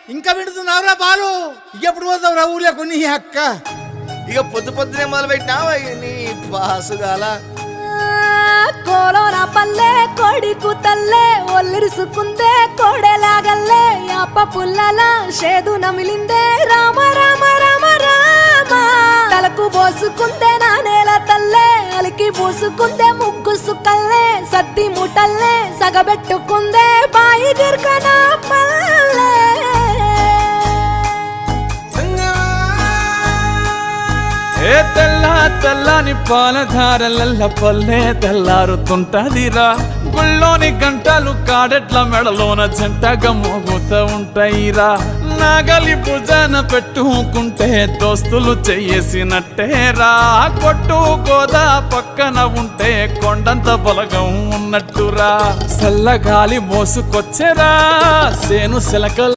ఇంకా వింటున్నావురా బాలు? ఎప్పుడు పోతావురా ఊళ్ళో కొన్ని అక్క? ఇక పొద్దు పొద్దునే మొదలు పెట్టినావా నీ బాసుగాల? కోలోన పల్లె కొడికు తల్లే ఒల్లిరుసుకుందే కోడెలాగల్లే అప్ప పుల్లల షేదు నమిలిందే రామ రామ రామ రామ తలకు పోసుకుందే నా నేల తల్లే అలికి పూసుకుందే ముగ్గు సుక్కల్లే సత్తి ముటల్లే సగబెట్టుకుందే బాయి గిర్కన పల్లె ఏ తెల్ల తెల్లని పాలధారలల్ల పల్లె తెల్లారుతుంటదిరా గుళ్ళోని గంటలు కాడెట్ల మెడలోన జంటగా మోగుతూ ఉంటాయిరా నాగలి భుజాన పెట్టుకుంటే దోస్తులు చెయ్యేసినట్టేరా కొట్టు గోదా పక్కన ఉంటే కొండంత బలగం ఉన్నట్టురా చల్లగాలి మోసుకొచ్చెరా సేను శిలకల్